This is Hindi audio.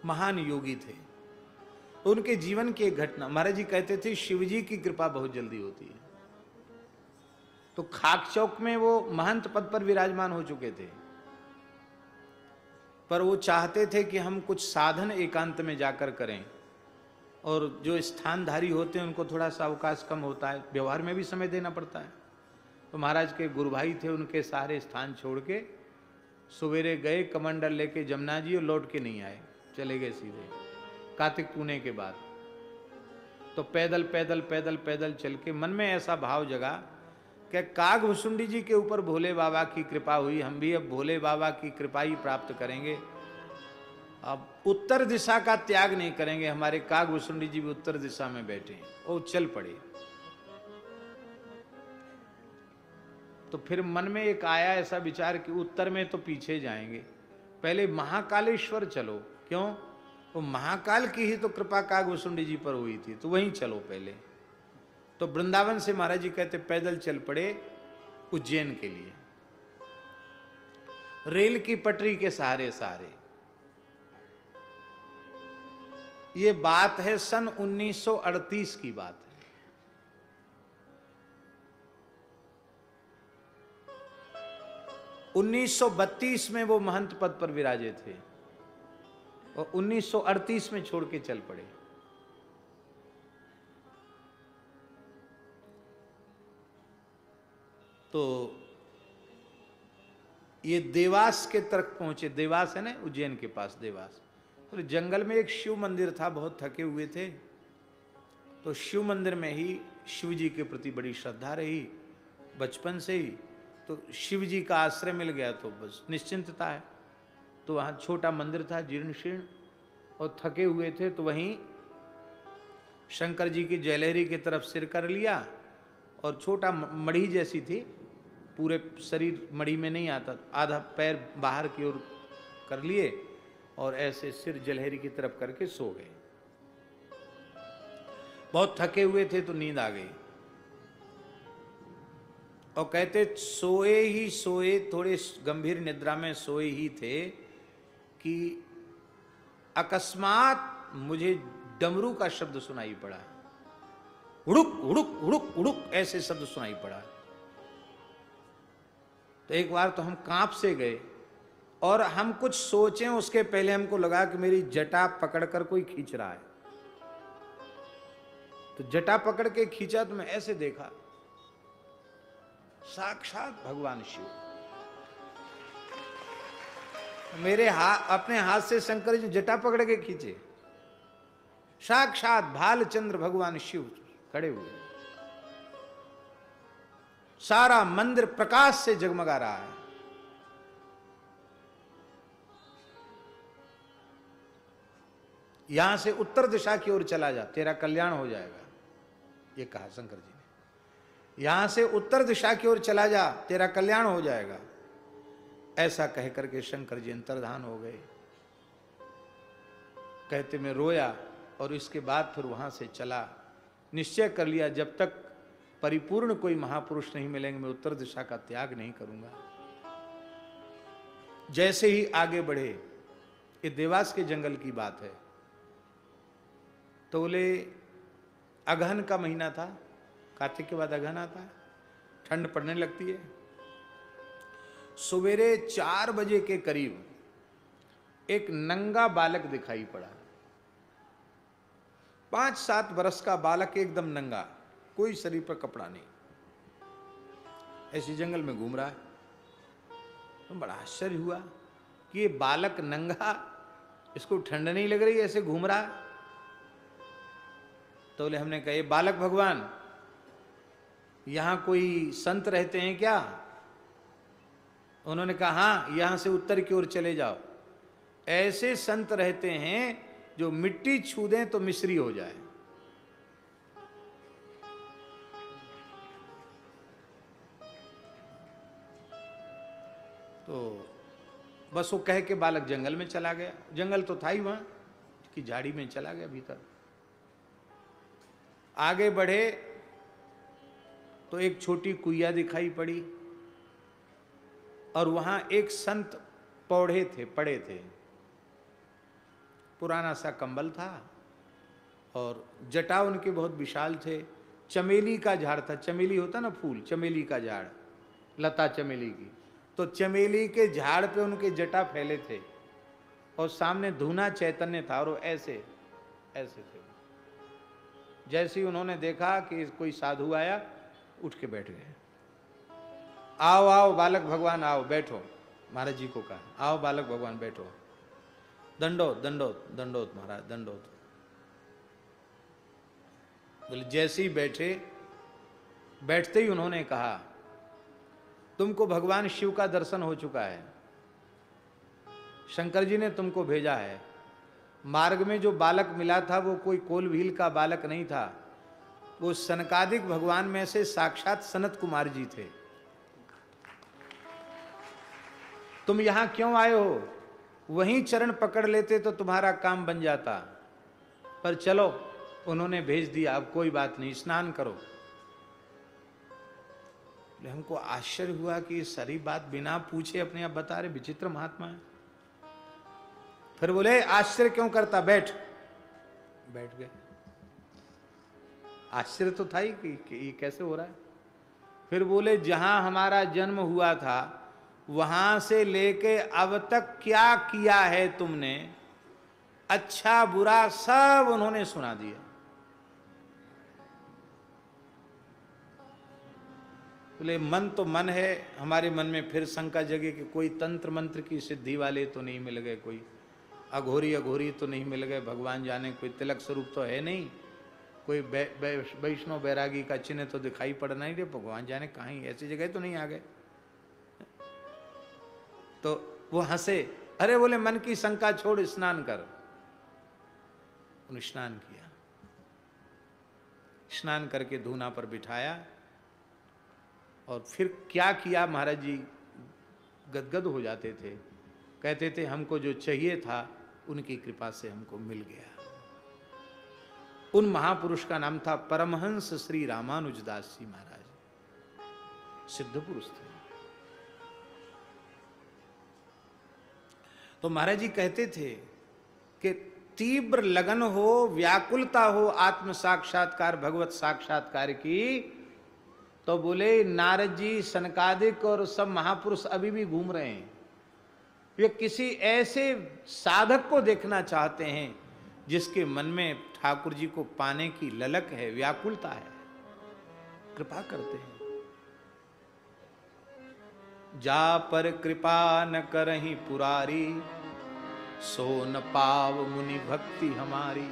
महान योगी थे। उनके जीवन की एक घटना, महाराज जी कहते थे शिव जी की कृपा बहुत जल्दी होती है। तो खाक चौक में वो महंत पद पर विराजमान हो चुके थे, पर वो चाहते थे कि हम कुछ साधन एकांत में जाकर करें, और जो स्थानधारी होते हैं उनको थोड़ा सा अवकाश कम होता है, व्यवहार में भी समय देना पड़ता है। तो महाराज के गुरु भाई थे, उनके सारे स्थान छोड़ के सवेरे गए कमंडल लेके जमुना जी, और लौट के नहीं आए, चले गए सीधे कार्तिक पूर्णे के बाद। तो पैदल पैदल पैदल पैदल चल के मन में ऐसा भाव जगा कि कागभुसुंडी जी के ऊपर भोले बाबा की कृपा हुई, हम भी अब भोले बाबा की कृपा ही प्राप्त करेंगे, अब उत्तर दिशा का त्याग नहीं करेंगे। हमारे कागभुसुंडी जी भी उत्तर दिशा में बैठे हैं, और चल पड़े। तो फिर मन में एक आया ऐसा विचार कि उत्तर में तो पीछे जाएंगे, पहले महाकालेश्वर चलो। क्यों? वो महाकाल की ही तो कृपा कागभुसुंडी जी पर हुई थी, तो वहीं चलो पहले। तो वृंदावन से महाराज जी कहते पैदल चल पड़े उज्जैन के लिए, रेल की पटरी के सहारे सहारे। ये बात है सन 1938 की बात है। उन्नीस 1932 में वो महंत पद पर विराजे थे, और 1938 में छोड़ के चल पड़े। तो ये देवास के तरफ पहुंचे। देवास है ना उज्जैन के पास, देवास। तो जंगल में एक शिव मंदिर था, बहुत थके हुए थे, तो शिव मंदिर में ही शिव जी के प्रति बड़ी श्रद्धा रही बचपन से ही। तो शिव जी का आश्रय मिल गया तो बस निश्चिंतता है। तो वहाँ छोटा मंदिर था, जीर्ण शीर्ण, और थके हुए थे, तो वहीं शंकर जी की जयलहरी की तरफ सिर कर लिया, और छोटा मढ़ी जैसी थी, पूरे शरीर मढ़ी में नहीं आता, आधा पैर बाहर की ओर कर लिए, और ऐसे सिर जलहरी की तरफ करके सो गए। बहुत थके हुए थे तो नींद आ गई, और कहते सोए ही सोए, थोड़े गंभीर निद्रा में सोए ही थे कि अकस्मात मुझे डमरू का शब्द सुनाई पड़ा। उड़ुक उड़ुक उड़ुक उड़ुक ऐसे शब्द सुनाई पड़ा। तो एक बार तो हम कांप से गए, और हम कुछ सोचें उसके पहले हमको लगा कि मेरी जटा पकड़कर कोई खींच रहा है। तो जटा पकड़ के खींचा तो मैं ऐसे देखा, साक्षात भगवान शिव मेरे अपने हाथ से शंकर जी जटा पकड़ के खींचे। साक्षात भालचंद्र भगवान शिव खड़े हुए, सारा मंदिर प्रकाश से जगमगा रहा है। यहां से उत्तर दिशा की ओर चला जा, तेरा कल्याण हो जाएगा, ये कहा शंकर जी ने। यहां से उत्तर दिशा की ओर चला जा, तेरा कल्याण हो जाएगा। ऐसा कह करके शंकर जी अंतर्धान हो गए। कहते मैं रोया, और इसके बाद फिर वहां से चला, निश्चय कर लिया जब तक परिपूर्ण कोई महापुरुष नहीं मिलेंगे मैं उत्तर दिशा का त्याग नहीं करूंगा। जैसे ही आगे बढ़े, ये देवास के जंगल की बात है, तो बोले अगहन का महीना था, कार्तिक के बाद अगहन आता है, ठंड पड़ने लगती है। सवेरे 4 बजे के करीब एक नंगा बालक दिखाई पड़ा। 5-7 वर्ष का बालक, एकदम नंगा, कोई शरीर पर कपड़ा नहीं, ऐसे जंगल में घूम रहा है। तो बड़ा आश्चर्य हुआ कि ये बालक नंगा, इसको ठंड नहीं लग रही, ऐसे घूम रहा है। तो बोले, हमने कहा ये बालक भगवान, यहां कोई संत रहते हैं क्या? उन्होंने कहा हाँ, यहां से उत्तर की ओर चले जाओ, ऐसे संत रहते हैं जो मिट्टी छू दें तो मिश्री हो जाए। तो बस वो कह के बालक जंगल में चला गया। जंगल तो था ही वहां की झाड़ी में चला गया भीतर। आगे बढ़े तो एक छोटी कुइया दिखाई पड़ी, और वहां एक संत पौड़े थे, पड़े थे। पुराना सा कंबल था और जटा उनके बहुत विशाल थे। चमेली का झाड़ था, चमेली होता ना फूल, चमेली का झाड़, लता चमेली की, तो चमेली के झाड़ पे उनके जटा फैले थे और सामने धूना चैतन्य था और वो ऐसे ऐसे थे। जैसे ही उन्होंने देखा कि कोई साधु आया, उठ के बैठ गए। आओ आओ बालक भगवान आओ, बैठो। महाराज जी को कहा, आओ बालक भगवान बैठो। दंडोत दंडोत दंडोत महाराज दंडोत। बोले जैसे ही बैठे, बैठते ही उन्होंने कहा, तुमको भगवान शिव का दर्शन हो चुका है, शंकर जी ने तुमको भेजा है। मार्ग में जो बालक मिला था वो कोई कोलभील का बालक नहीं था, वो सनकादिक भगवान में से साक्षात सनत कुमार जी थे। तुम यहां क्यों आए हो? वहीं चरण पकड़ लेते तो तुम्हारा काम बन जाता, पर चलो उन्होंने भेज दिया, अब कोई बात नहीं, स्नान करो। हमको आश्चर्य हुआ कि ये सारी बात बिना पूछे अपने आप बता रहे, विचित्र महात्मा है। फिर बोले आश्चर्य क्यों करता, बैठ। बैठ गए। आश्चर्य तो था ही कि ये कैसे हो रहा है। फिर बोले जहां हमारा जन्म हुआ था वहां से लेके अब तक क्या किया है तुमने, अच्छा बुरा सब उन्होंने सुना दिया। बोले मन तो मन है, हमारे मन में फिर शंका जगे कि कोई तंत्र मंत्र की सिद्धि वाले तो नहीं मिल गए, कोई अघोरी अघोरी तो नहीं मिल गए, भगवान जाने कोई तिलक स्वरूप तो है नहीं, कोई वैष्णव बैरागी का चिन्ह तो दिखाई पड़ नहीं दे, भगवान जाने कहीं ऐसी जगह तो नहीं आ गए। तो वो हंसे। अरे बोले मन की शंका छोड़, स्नान कर। उन्होंने स्नान किया, स्नान करके धूना पर बिठाया और फिर क्या किया, महाराज जी गदगद हो जाते थे, कहते थे हमको जो चाहिए था उनकी कृपा से हमको मिल गया। उन महापुरुष का नाम था परमहंस श्री रामानुजदास जी महाराज, सिद्ध पुरुष थे। तो महाराज जी कहते थे कि तीव्र लगन हो, व्याकुलता हो आत्म साक्षात्कार भगवत साक्षात्कार की, तो बोले नारद जी सनकादिक और सब महापुरुष अभी भी घूम रहे हैं, वे किसी ऐसे साधक को देखना चाहते हैं जिसके मन में ठाकुर जी को पाने की ललक है, व्याकुलता है, कृपा करते हैं। जा पर कृपा न करहीं पुरारी, सो न पाव मुनि भक्ति हमारी।